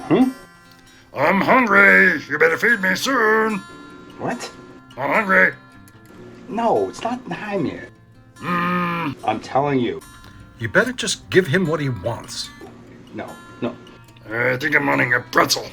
Hmm? I'm hungry. You better feed me soon. What? I'm hungry. No, it's not time yet. Mmm. I'm telling you. You better just give him what he wants. No. I think I'm wanting a pretzel.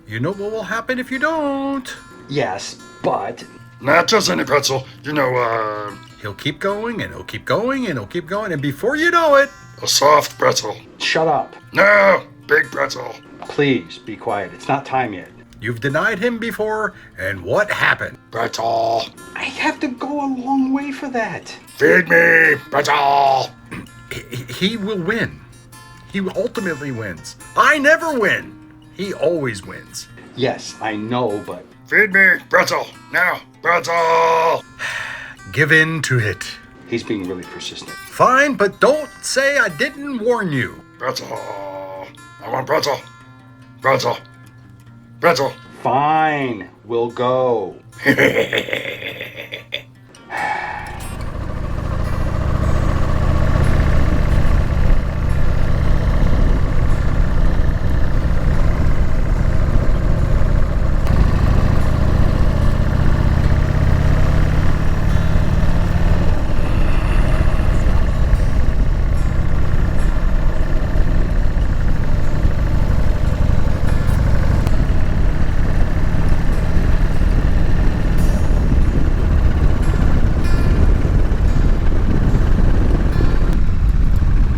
You know what will happen if you don't. Yes, but... Not just any pretzel. You know, He'll keep going, and he'll keep going, and he'll keep going, and before you know it... a soft pretzel. Shut up. No, big pretzel. Please, be quiet. It's not time yet. You've denied him before, and what happened? Pretzel. I have to go a long way for that. Feed me, pretzel. He will win. He ultimately wins. I never win. He always wins. Yes, I know, but... Feed me, pretzel. Now, pretzel. Give in to it. He's being really persistent. Fine, but don't say I didn't warn you. Pretzel. I want pretzel. Pretzel. Pretzel. Fine, we'll go.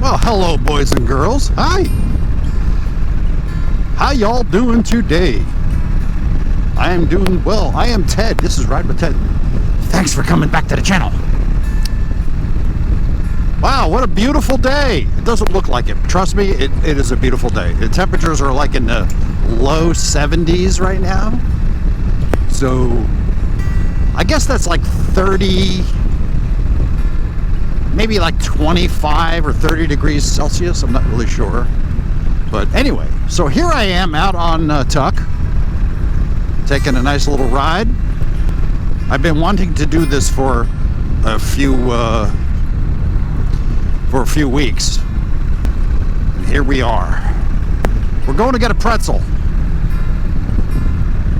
Well, hello, boys and girls. Hi. How y'all doing today? I am doing well. I am Ted. This is RidewTed. Thanks for coming back to the channel. Wow, what a beautiful day. It doesn't look like it. Trust me, it is a beautiful day. The temperatures are like in the low 70s right now. So, I guess that's like 30... maybe like 25 or 30 degrees Celsius. I'm not really sure. But anyway, so here I am out on Tuck, taking a nice little ride. I've been wanting to do this for a few weeks. And here we are. We're going to get a pretzel.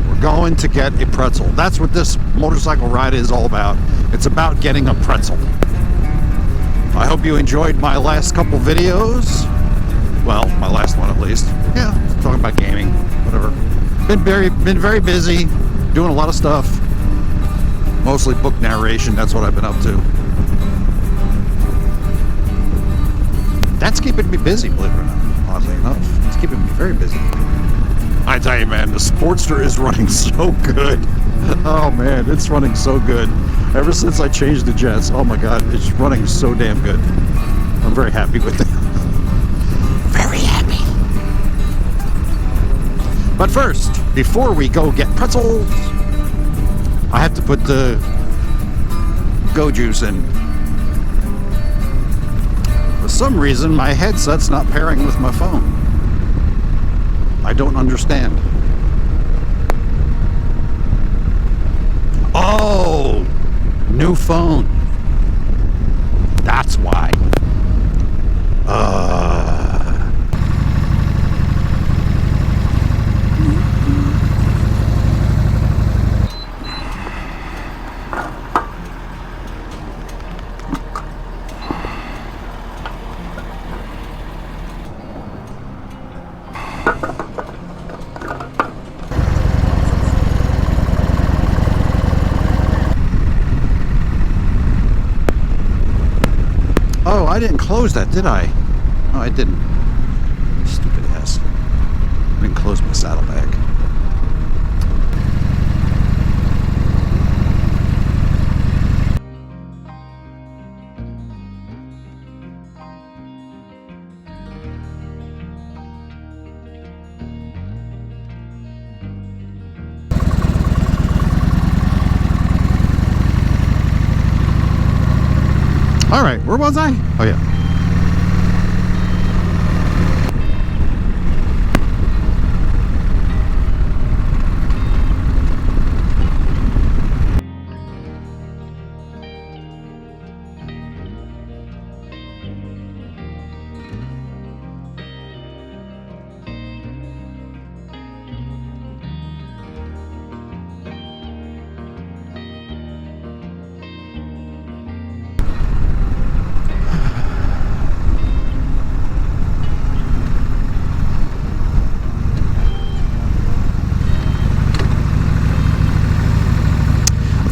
We're going to get a pretzel. That's what this motorcycle ride is all about. It's about getting a pretzel. I hope you enjoyed my last couple videos. Well, my last one at least. Yeah, talking about gaming, whatever. Been very busy, doing a lot of stuff. Mostly book narration, that's what I've been up to. That's keeping me busy, believe it or not, oddly enough. It's keeping me very busy. I tell you, man, the Sportster is running so good. Oh man, it's running so good. Ever since I changed the jets, oh my god, it's running so damn good. I'm very happy with it. Very happy. But first, before we go get pretzels, I have to put the Go Juice in. For some reason, my headset's not pairing with my phone. I don't understand. Oh! New phone. That's why. Oh, I didn't close that, did I? Oh, I didn't. Stupid ass. I didn't close my saddlebag. All right, where was I? Oh, yeah.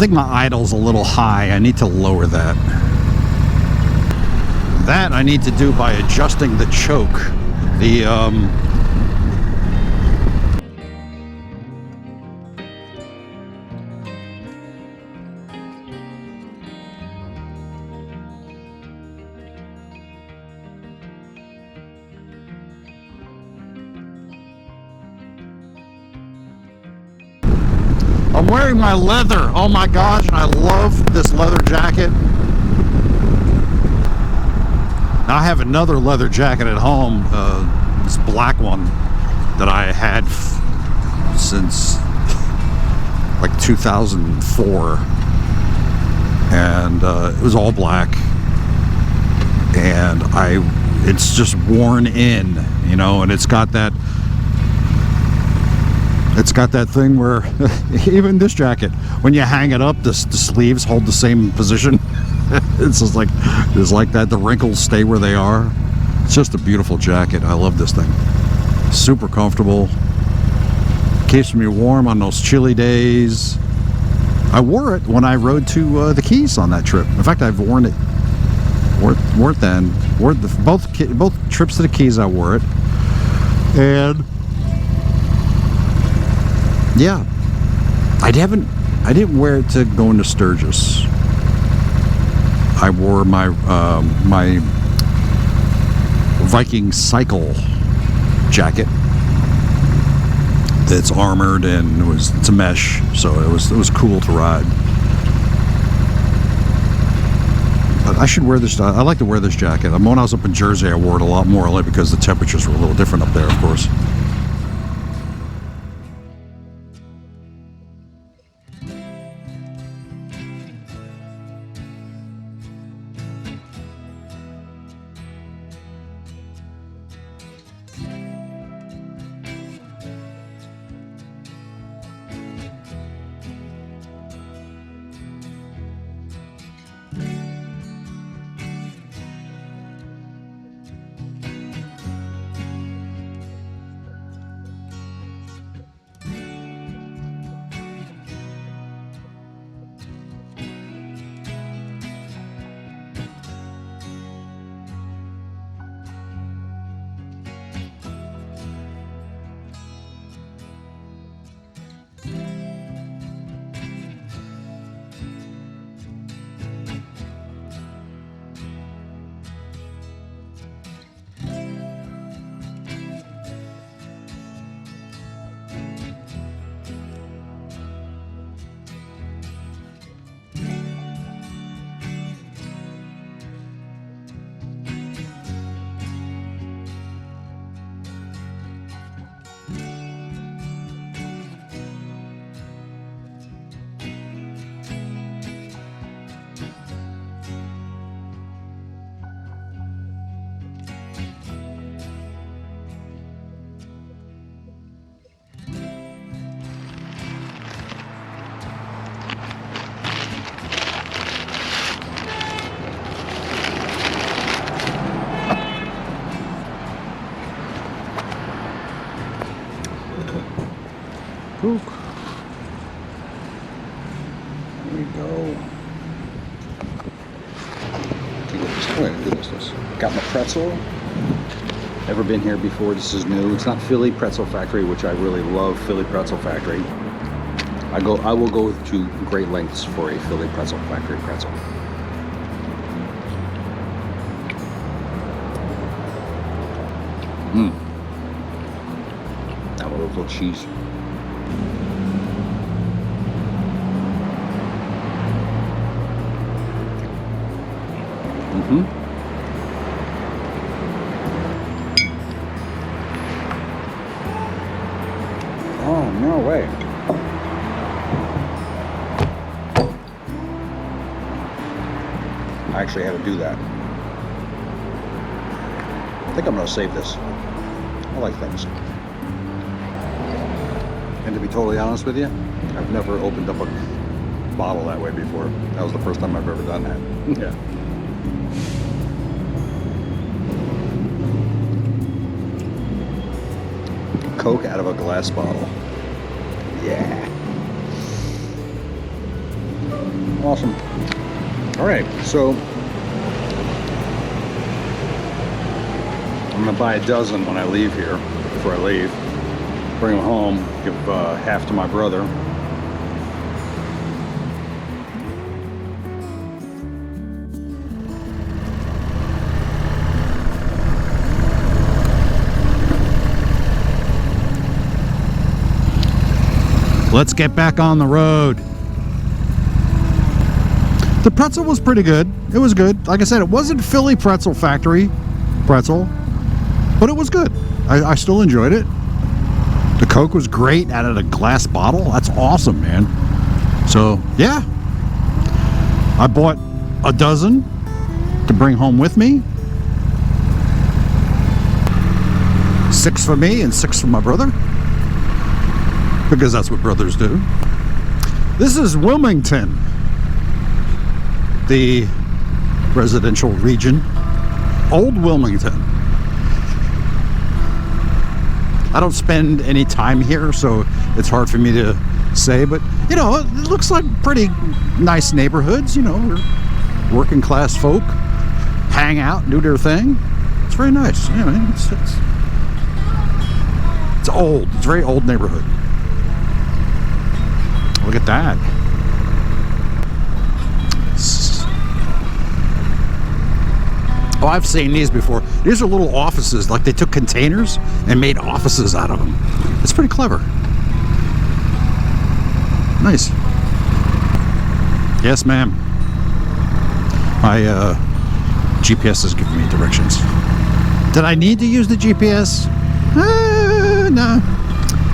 think my idle's a little high. I need to lower that. That I need to do by adjusting the choke. I'm wearing my leather. Oh my gosh, and I love this leather jacket. Now I have another leather jacket at home, this black one that I had since like 2004, and it was all black, and it's just worn in, you know, and it's got that thing where even this jacket, when you hang it up, the sleeves hold the same position. It's just like that. The wrinkles stay where they are. It's just a beautiful jacket. I love this thing. Super comfortable. Keeps me warm on those chilly days. I wore it when I rode to the Keys on that trip. In fact, I've worn it. Wore it then. Both trips to the Keys. I wore it, and yeah, I didn't wear it to go into Sturgis. I wore my my Viking cycle jacket that's armored, and it's a mesh, so it was cool to ride. But I should wear this. I like to wear this jacket. When I was up in Jersey, I wore it a lot more, only because the temperatures were a little different up there, of course. There we go. Got my pretzel. Never been here before. This is new. It's not Philly Pretzel Factory, which I really love. Philly Pretzel Factory. I will go to great lengths for a Philly Pretzel Factory pretzel. That one with a little cheese. Oh, no way. I actually had to do that. I think I'm going to save this. I like things. And to be totally honest with you, I've never opened up a bottle that way before. That was the first time I've ever done that. Yeah. Coke out of a glass bottle. Yeah. Awesome. All right, so I'm gonna buy a dozen when I leave here, before I leave. Bring them home, give half to my brother. Let's get back on the road. The pretzel was pretty good. It was good. Like I said, it wasn't Philly Pretzel Factory pretzel, but it was good. I still enjoyed it. The Coke was great out of a glass bottle. That's awesome, man. So, yeah. I bought a dozen to bring home with me. 6 for me and 6 for my brother. Because that's what brothers do. This is Wilmington, the residential region. Old Wilmington. I don't spend any time here, so it's hard for me to say, but you know, it looks like pretty nice neighborhoods, you know, where working class folk hang out and do their thing. It's very nice. You know, it's old. It's a very old neighborhood. Look at that. Oh, I've seen these before. These are little offices, like they took containers and made offices out of them. It's pretty clever. Nice. Yes, ma'am. My GPS is giving me directions. Did I need to use the GPS? No,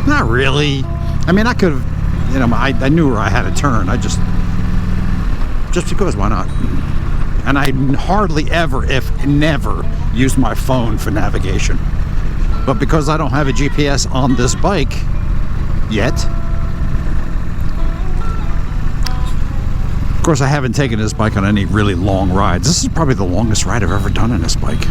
not really. I mean, I could have. You know, I knew where I had to turn. I just because, why not? And I hardly ever, if never, use my phone for navigation. But because I don't have a GPS on this bike yet, of course I haven't taken this bike on any really long rides. This is probably the longest ride I've ever done on this bike.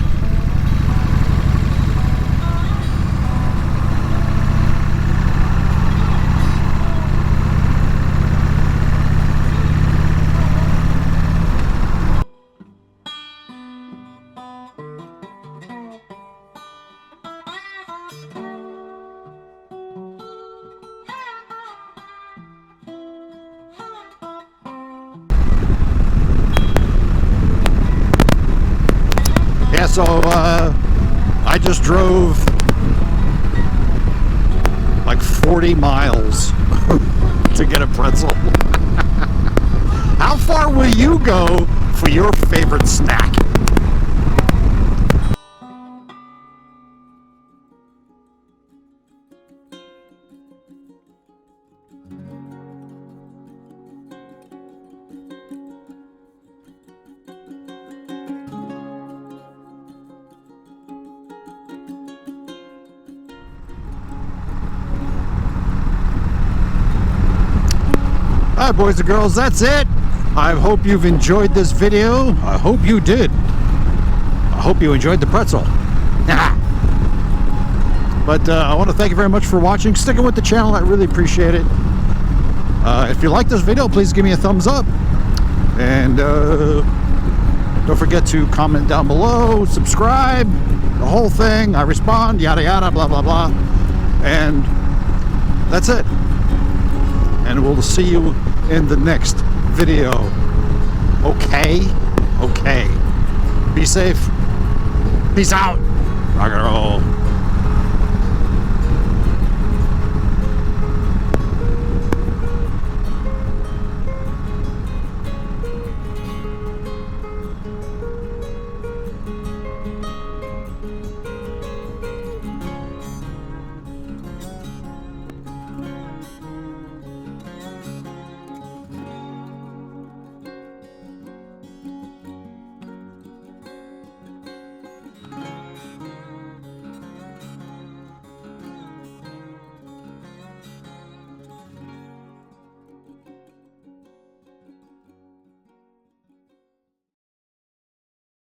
Yeah, so I just drove like 40 miles to get a pretzel. How far will you go for your favorite snack? Alright, boys and girls, that's it. I hope you've enjoyed this video. I hope you did. I hope you enjoyed the pretzel. But I want to thank you very much for watching, sticking with the channel. I really appreciate it. If you like this video, please give me a thumbs up. And don't forget to comment down below, subscribe, the whole thing. I respond, yada yada, blah blah blah. And that's it. And we'll see you in the next video. Okay? Okay. Be safe. Peace out. Rock and roll.